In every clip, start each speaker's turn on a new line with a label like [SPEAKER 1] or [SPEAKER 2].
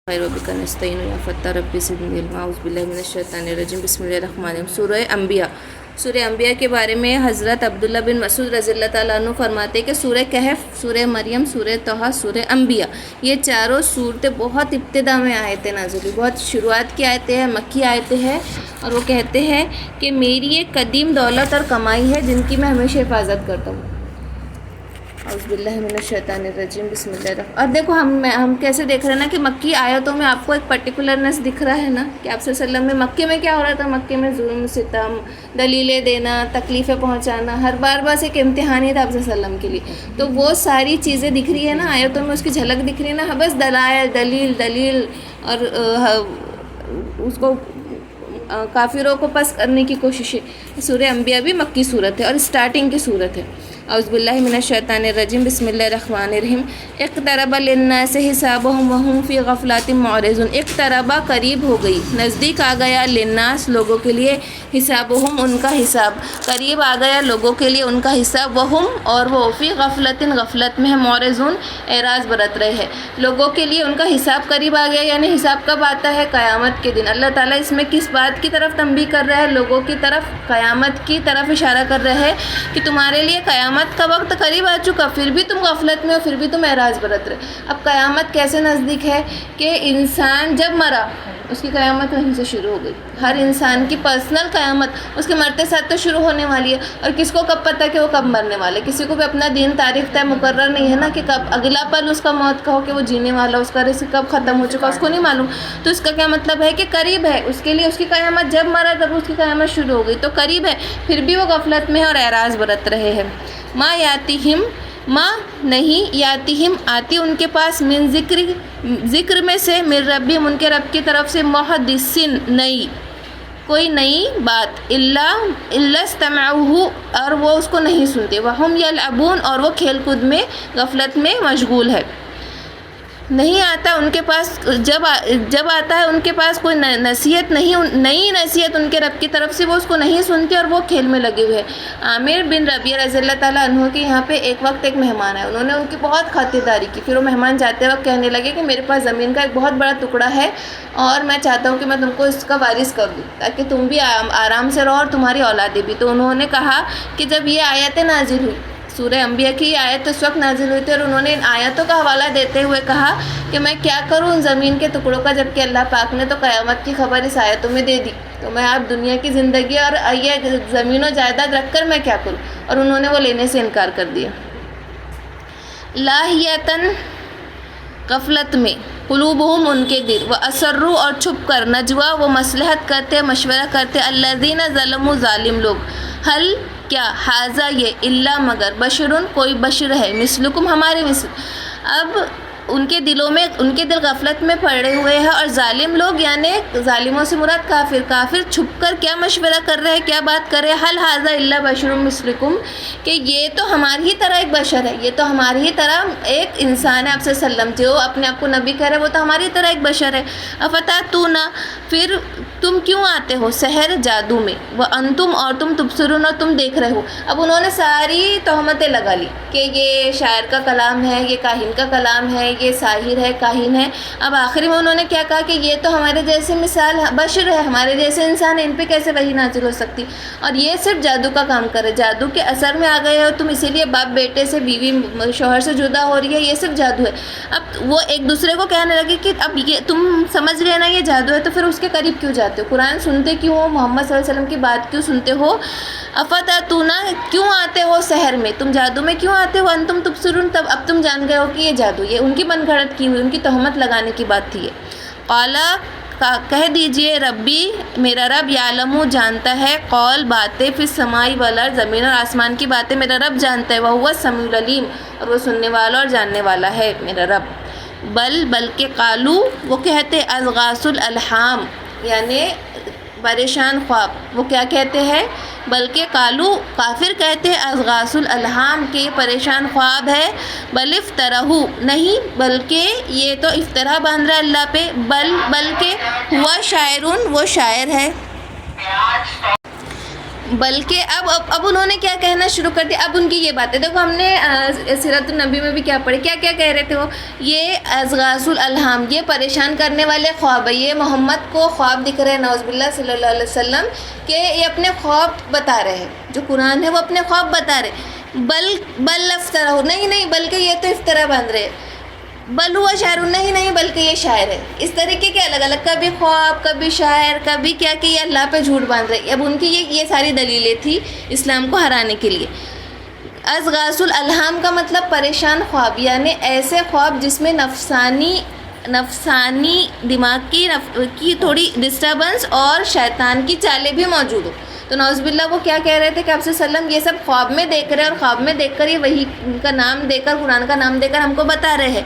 [SPEAKER 1] خیر وبک نستعین یا فتح ربی زدنی علما اعوذ باللہ من الشیطان الرجیم بسم اللہ الرحمن الرحیم سورہ انبیاء کے بارے میں حضرت عبداللہ بن مسعود رضی اللہ تعالیٰ عنہ فرماتے ہیں کہ سورہ کہف، سورہ مریم، سورہ طہ، سورہ انبیاء، یہ چاروں صورتیں بہت ابتدا میں آیتیں نازل ہوئی، بہت شروعات کی آیتیں ہیں، مکی آیتیں ہیں، اور وہ کہتے ہیں کہ میری ایک قدیم دولت اور کمائی ہے جن کی میں ہمیشہ حفاظت کرتا ہوں۔ اعوذ باللہ من الشیطان الرجیم بسم اللہ الرحمن۔ اور دیکھو ہم کیسے دیکھ رہے ہیں نا کہ مکی آیتوں میں آپ کو ایک پرٹیکولرنس دکھ رہا ہے نا کہ آپ صلی اللہ علیہ وسلم میں مکے میں کیا ہو رہا تھا، مکے میں ظلم، ستم، دلیلیں دینا، تکلیفیں پہنچانا، ہر بار بس ایک امتحان ہی تھا آپ صلی اللہ علیہ وسلم کے لیے۔ تو وہ ساری چیزیں دکھ رہی ہے نا آیتوں میں، اس کی جھلک دکھ رہی ہے نا، بس دلائل، دلیل اور اس کو کافروں کو پس کرنے کی کوشش ہے۔ سورہ انبیاء بھی مکی صورت ہے اور اسٹارٹنگ کی صورت ہے۔ اعوذ باللہ من الشیطان الرجیم بسم اللہ الرحمن الرحیم۔ اقترب للناس حسابهم وهم فی غفلات معرضون۔ اقترب قریب ہو گئی، نزدیک آ گیا، للناس لوگوں کے لیے، حسابهم ان کا حساب، قریب آ گیا لوگوں کے لیے ان کا حساب، وهم اور وہ فی غفلت غفلت میں ہے، معرضون اعراض برت رہے ہیں، لوگوں کے لیے ان کا حساب قریب آ گیا، یعنی حساب کب آتا ہے؟ قیامت کے دن۔ اللہ تعالیٰ اس میں کس بات کی طرف تنبیہ کر رہا ہے؟ لوگوں کی طرف، قیامت کی طرف اشارہ کر رہا ہے کہ تمہارے لیے قیامت کا وقت قریب آ چکا، پھر بھی تم غفلت میں ہو، پھر بھی تم اعراض برت رہے۔ اب قیامت کیسے نزدیک ہے کہ انسان جب مرا اس کی قیامت وہیں سے شروع ہو گئی۔ ہر انسان کی پرسنل قیامت اس کے مرتے ساتھ تو شروع ہونے والی ہے، اور کس کو کب پتہ کہ وہ کب مرنے والے؟ کسی کو بھی اپنا دین تاریخ طے مقرر نہیں ہے نا کہ کب اگلا پل اس کا موت کا ہو، کہ وہ جینے والا، اس کا رزق کب ختم ہو چکا اس کو نہیں معلوم۔ تو اس کا کیا مطلب ہے کہ قریب ہے اس کے لیے، اس کی قیامت جب مرا تب اس کی قیامت شروع ہو گئی، تو قریب ہے، پھر بھی وہ غفلت میں اور اعراض برت رہے ہیں۔ ما یاتہم، ما نہیں، یاتہم آتی ان کے پاس، من ذکر میں سے، من ربہم ان کے رب کی طرف سے، محدثن نئی، کوئی نئی بات، الا استمعوہ اور وہ اس کو نہیں سنتے، وہم یلعبون اور وہ کھیل کود میں غفلت میں مشغول ہے۔ نہیں آتا ان کے پاس، جب آتا ہے ان کے پاس کوئی نصیحت نہیں، نئی نصیحت ان کے رب کی طرف سے، وہ اس کو نہیں سنتے اور وہ کھیل میں لگے ہوئے ہیں۔ عامر بن ربیعہ رضی اللہ تعالیٰ عنہ کے یہاں پہ ایک وقت ایک مہمان ہے، انہوں نے ان کی بہت خاطرداری کی، پھر وہ مہمان جاتے وقت کہنے لگے کہ میرے پاس زمین کا ایک بہت بڑا ٹکڑا ہے اور میں چاہتا ہوں کہ میں تم کو اس کا وارث کر دوں تاکہ تم بھی آرام سے رہو اور تمہاری اولادیں بھی۔ تو انہوں نے کہا کہ جب یہ آیتیں نازل ہوئی، سورہ انبیاء کی آیت اس وقت نازل ہوئی تھی، اور انہوں نے ان آیتوں کا حوالہ دیتے ہوئے کہا کہ میں کیا کروں ان زمین کے ٹکڑوں کا، جبکہ اللہ پاک نے تو قیامت کی خبر اس آیتوں میں دے دی، تو میں آپ دنیا کی زندگی اور یہ زمین و جائیداد رکھ کر میں کیا کروں؟ اور انہوں نے وہ لینے سے انکار کر دیا۔ لاہیتن غفلت میں، قلوبہم ان کے دل، و اسروا اور چھپ کر، نجوا وہ مصلحت کرتے، مشورہ کرتے، الذین ظلموا ظالم لوگ، حل کیا، حاذا یہ، الا مگر، بشرن کوئی بشر ہے، مثلکم ہمارے مثل۔ اب ان کے دلوں میں، ان کے دل غفلت میں پڑے ہوئے ہیں، اور ظالم لوگ یعنی ظالموں سے مراد کافر چھپ کر کیا مشورہ کر رہے ہیں، کیا بات کر رہے ہیں، حل ھذا الا بشر مثلکم، کہ یہ تو ہماری ہی طرح ایک بشر ہے، یہ تو ہماری ہی طرح ایک انسان ہے، آپ صلی اللہ علیہ وسلم جو اپنے آپ کو نبی کہہ رہے ہیں وہ تو ہماری طرح ایک بشر ہے۔ افتاتون پھر تم کیوں آتے ہو سحر جادو میں، وانتم اور تم تبصرون اور تم دیکھ رہے ہو۔ اب انہوں نے ساری تہمتیں لگا لی کہ یہ شاعر کا کلام ہے، یہ کاہن کا کلام ہے، یہ ساحر ہے، کاہن ہے۔ اب آخری میں انہوں نے کیا کہا کہ یہ تو ہمارے جیسے مثال بشر ہے، ہمارے جیسے انسان ہے، ان پہ کیسے وحی نازل ہو سکتی، اور یہ صرف جادو کا کام کرے، جادو کے اثر میں آ گئے ہو تم، اسی لیے باپ بیٹے سے، بیوی شوہر سے جدا ہو رہی ہے، یہ صرف جادو ہے۔ اب وہ ایک دوسرے کو کہنے لگے کہ اب یہ تم سمجھ گئے نا یہ جادو ہے، تو پھر اس کے قریب کیوں جاتے ہو، قرآن سنتے کیوں ہو، محمد صلی اللہ علیہ وسلم کی بات کیوں سنتے ہو، افتاتونا کیوں آتے ہو سحر میں، تم جادو میں کیوں آتے ہو، انتم تبصرون تب اب تم جان گئے ہو کہ یہ جادو، یہ ان کی من گھڑت کی ہوئی، ان کی تہمت لگانے کی بات تھی یہ۔ قالا کہہ دیجئے، ربی میرا رب، یعلم جانتا ہے، قول باتیں، فی السماء والارض زمین اور آسمان کی باتیں میرا رب جانتا ہے، وہو السمیع العلیم اور وہ سننے والا اور جاننے والا ہے میرا رب۔ بلکہ قالو وہ کہتے، اضغاث الالحام یعنی پریشان خواب، وہ کیا کہتے ہیں، بلکہ قالو کافر کہتے ہیں، اضغاث الالحام کے پریشان خواب ہے، بل افترہو نہیں بلکہ یہ تو افطرا باندھ رہا ہے اللہ پہ، بلکہ ہوا شاعرون وہ شاعر ہے، بلکہ اب انہوں نے کیا کہنا شروع کر دیا. اب ان کی یہ باتیں دیکھو، ہم نے سیرت النبی میں بھی کیا پڑھی، کیا کیا کہہ رہے تھے وہ، یہ اضغاث الالہام، یہ پریشان کرنے والے خواب ہے. یہ محمد کو خواب دکھ رہے ہیں نعوذ باللہ صلی اللہ علیہ وسلم، کہ یہ اپنے خواب بتا رہے ہیں. جو قرآن ہے وہ اپنے خواب بتا رہے. بل افطرہ، نہیں بلکہ یہ تو افطرا باندھ رہے. بل ہوا شاعر، نہیں بلکہ یہ شاعر ہے. اس طریقے کے الگ الگ، کبھی خواب، کبھی شاعر، کبھی کیا کہ یہ اللہ پہ جھوٹ باندھ رہے. اب ان کی یہ ساری دلیلیں تھی اسلام کو ہرانے کے لیے. اضغاث الالہام کا مطلب پریشان خواب، یعنی ایسے خواب جس میں نفسانی دماغ کی تھوڑی ڈسٹربنس اور شیطان کی چالیں بھی موجود ہو. تو نعوذ باللہ وہ کیا کہہ رہے تھے کہ آپ صلی اللہ علیہ وسلم یہ سب خواب میں دیکھ رہے ہیں، اور خواب میں دیکھ کر یہ وحی کا نام دے کر، قرآن کا نام دے کر ہم کو بتا رہے ہیں.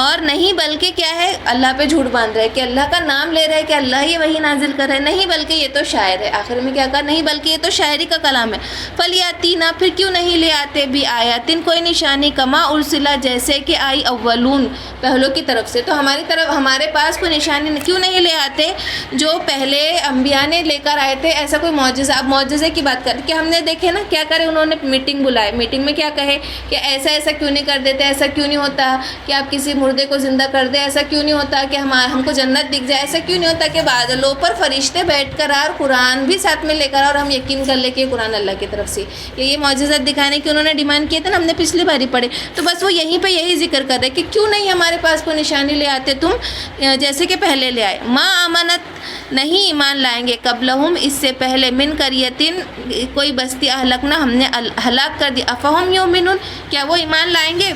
[SPEAKER 1] اور نہیں بلکہ کیا ہے، اللہ پہ جھوٹ باندھ رہے ہیں کہ اللہ کا نام لے رہے ہیں کہ اللہ یہ وحی نازل کر رہے ہیں. نہیں بلکہ یہ تو شاعر ہے. آخر میں کیا کہا، نہیں بلکہ یہ تو شاعری کا کلام ہے. فلیاتینا، پھر کیوں نہیں لے آتے، بھی آیاتن، کوئی نشانی، کما ارسلا، جیسے کہ آئی اولون، پہلوں کی طرف سے. تو ہمارے پاس کوئی نشانی کیوں نہیں لے آتے جو پہلے انبیاء نے لے کر آئے تھے، ایسا کوئی معجزہ. اب معجزے کی بات کر کہ ہم نے دیکھے نا کیا کرے، انہوں نے میٹنگ بلائے. میٹنگ میں کیا کہے کہ ایسا کیوں نہیں کر دیتے، ایسا کیوں نہیں ہوتا کہ آپ کسی مردے کو زندہ کر دیں، ایسا کیوں نہیں ہوتا کہ ہم کو جنت دکھ جائے، ایسا کیوں نہیں ہوتا کہ بادلوں پر فرشتے بیٹھ کر اور قرآن بھی ساتھ میں لے کر اور ہم یقین کر لیں کہ قرآن اللہ کی طرف سے. یہ معجزات دکھانے کی انہوں نے ڈیمانڈ کیے تھے نا، ہم نے پچھلی باری پڑھے. تو بس وہ یہیں پہ یہی ذکر کر رہے کہ کیوں نہیں ہمارے پاس کوئی نشانی لے آتے تم، جیسے کہ پہلے لے آئے. ما امنت، نہیں ایمان لائیں گے، قبلہم، اس سے پہلے، من قریتن، کوئی بستی، اہلکنا، ہم نے ہلاک کر دی. افہم یؤمنون، کیا وہ ایمان لائیں گے،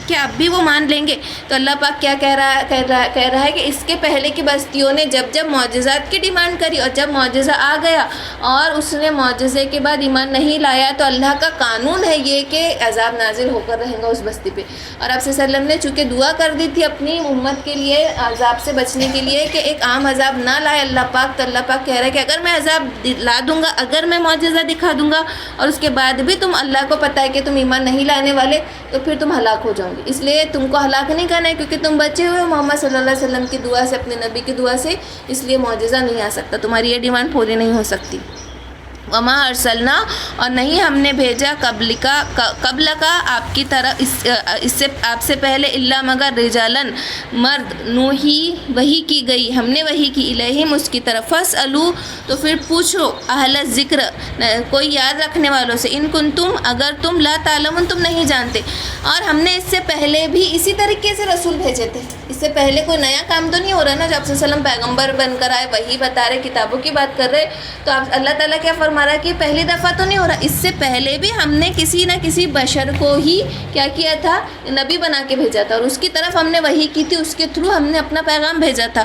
[SPEAKER 1] کیا اب بھی وہ مان لیں گے؟ تو اللہ پاک کیا کہہ رہا ہے کہ اس کے پہلے کی بستیوں نے جب معجزات کی ڈیمانڈ کری، اور جب معجزہ آ گیا اور اس نے معجزے کے بعد ایمان نہیں لایا، تو اللہ کا قانون ہے یہ کہ عذاب نازل ہو کر رہے گا اس بستی پہ. اور آپ صلی اللہ علیہ وسلم نے چونکہ دعا کر دی تھی اپنی امت کے لیے عذاب سے بچنے کے لیے کہ ایک عام عذاب نہ لائے اللہ پاک، تو اللہ پاک کہہ رہا ہے کہ اگر میں عذاب لا دوں گا، اگر میں معجزہ دکھا دوں گا اور اس کے بعد بھی تم اللہ کو پتہ ہے کہ تم ایمان نہیں لانے والے، تو پھر تم ہلاک ہو جاؤ گے. اس لیے تم کو ہلاک نہیں کرنا ہے، کیونکہ تم بچے ہوئے محمد صلی اللہ علیہ وسلم کی دعا سے، اپنے نبی کی دعا سے، اس لیے معجزہ نہیں آ سکتا، تمہاری یہ ڈیمانڈ پوری نہیں ہو سکتی. وما ارسلنا، اور نہیں ہم نے بھیجا قبل کا آپ کی طرف، اس سے آپ سے پہلے، الا مگر رجالن، مرد، نوحی، وحی کی گئی، ہم نے وحی کی، الیہم، اس کی طرف. فاسألو، تو پھر پوچھو، اہل ذکر، کوئی یاد رکھنے والوں سے، ان کنتم، اگر تم، لا تعلمون، تم نہیں جانتے. اور ہم نے اس سے پہلے بھی اسی طریقے سے رسول بھیجے تھے. اس سے پہلے کوئی نیا کام تو نہیں ہو رہا نا، جب صلی اللہ علیہ وسلم پیغمبر بن کر آئے، وحی بتا رہے، کتابوں کی بات کر رہے، تو آپ اللہ تعالیٰ کیا فرما رہا کہ پہلی دفعہ تو نہیں ہو رہا. اس سے پہلے بھی ہم نے کسی نہ کسی بشر کو ہی کیا کیا تھا، نبی بنا کے بھیجا تھا، اور اس کی طرف ہم نے وحی کی تھی، اس کے تھرو ہم نے اپنا پیغام بھیجا تھا.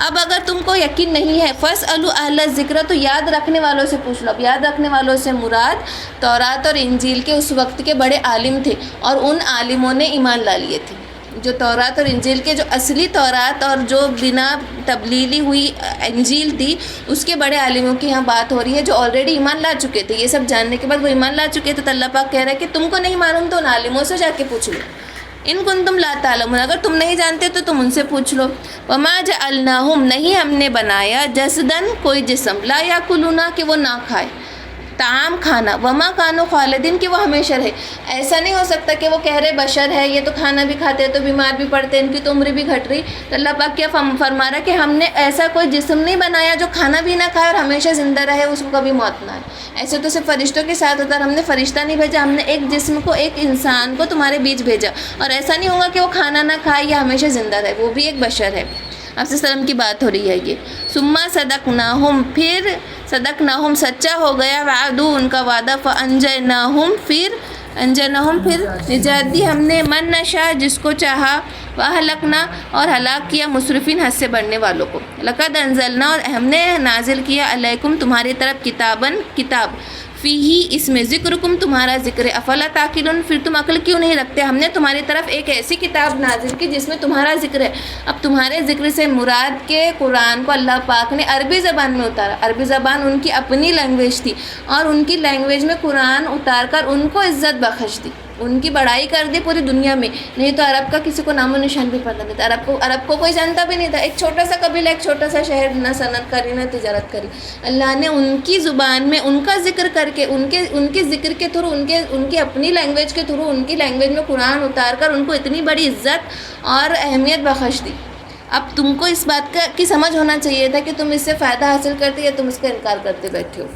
[SPEAKER 1] اب اگر تم کو یقین نہیں ہے، فاسألوا اہل الذکر، تو یاد رکھنے والوں سے پوچھ لو. اب یاد رکھنے والوں سے مراد تورات اور انجیل کے اس وقت کے بڑے عالم تھے، اور ان عالموں نے ایمان لا لیے تھے. جو تورات اور انجیل کے جو اصلی تورات اور جو بنا تبدیلی ہوئی انجیل تھی، اس کے بڑے عالموں کی یہاں بات ہو رہی ہے، جو آلریڈی ایمان لا چکے تھے. یہ سب جاننے کے بعد وہ ایمان لا چکے تھے. تو اللہ پاک کہہ رہا ہے کہ تم کو نہیں معلوم تو ان عالموں سے جا کے پوچھ لو. ان کنتم لا تعلمون، اگر تم نہیں جانتے تو تم ان سے پوچھ لو. وما جعلناہم، نہیں ہم نے بنایا، جسدن، کوئی جسم، لا یاکلون، کہ وہ نہ کھائے طعام، کھانا، وما کانوا خالدین، کہ وہ ہمیشہ رہے. ایسا نہیں ہو سکتا کہ وہ کہہ رہے بشر ہے، یہ تو کھانا بھی کھاتے ہیں تو بیمار بھی پڑتے ہیں، ان کی تو عمر بھی گھٹ رہی. تو اللہ پاک کیا فرما رہا کہ ہم نے ایسا کوئی جسم نہیں بنایا جو کھانا بھی نہ کھائے اور ہمیشہ زندہ رہے، اس کو کبھی موت نہ آئے. ایسے تو صرف فرشتوں کے ساتھ ہوتا ہے، ہم نے فرشتہ نہیں بھیجا، ہم نے ایک جسم کو، ایک انسان کو تمہارے بیچ بھیجا. اور ایسا نہیں ہوگا کہ وہ کھانا نہ کھائے یا ہمیشہ زندہ رہے، وہ بھی ایک بشر ہے. آپ سے سلام کی بات ہو رہی ہے یہ. ثم صدقناہم، پھر صدقناہم، سچا ہو گیا، وعدو، ان کا وعدہ، فانجیناہم، پھر نجات دی ہم نے، من نشاء، جس کو چاہا، واہلکنا، اور ہلاک کیا، مسرفین، حد سے بڑھنے والوں کو. لقد انزلنا، اور ہم نے نازل کیا، علیکم، تمہاری طرف، کتاب، فیہی، اس میں، ذکرکم، تمہارا ذکر، افلا تعقلون، پھر تم عقل کیوں نہیں رکھتے. ہم نے تمہاری طرف ایک ایسی کتاب نازل کی جس میں تمہارا ذکر ہے. اب تمہارے ذکر سے مراد کے قرآن کو اللہ پاک نے عربی زبان میں اتارا. عربی زبان ان کی اپنی لینگویج تھی، اور ان کی لینگویج میں قرآن اتار کر ان کو عزت بخش دی. ان کی بڑائی کر دی پوری دنیا میں. نہیں تو عرب کا کسی کو نام و نشان بھی پتہ نہیں تھا. عرب کو کوئی جانتا بھی نہیں تھا. ایک چھوٹا سا قبیلہ، ایک چھوٹا سا شہر، نہ صنعت کری نہ تجارت کری. اللہ نے ان کی زبان میں ان کا ذکر کر کے، ان کے ذکر کے تھرو، ان کی اپنی لینگویج کے تھرو، ان کی لینگویج میں قرآن اتار کر ان کو اتنی بڑی عزت اور اہمیت بخش دی. اب تم کو اس بات کی سمجھ ہونا چاہیے تھا کہ تم اس سے فائدہ حاصل کرتے یا تم اس کا انکار کرتے بیٹھے ہو.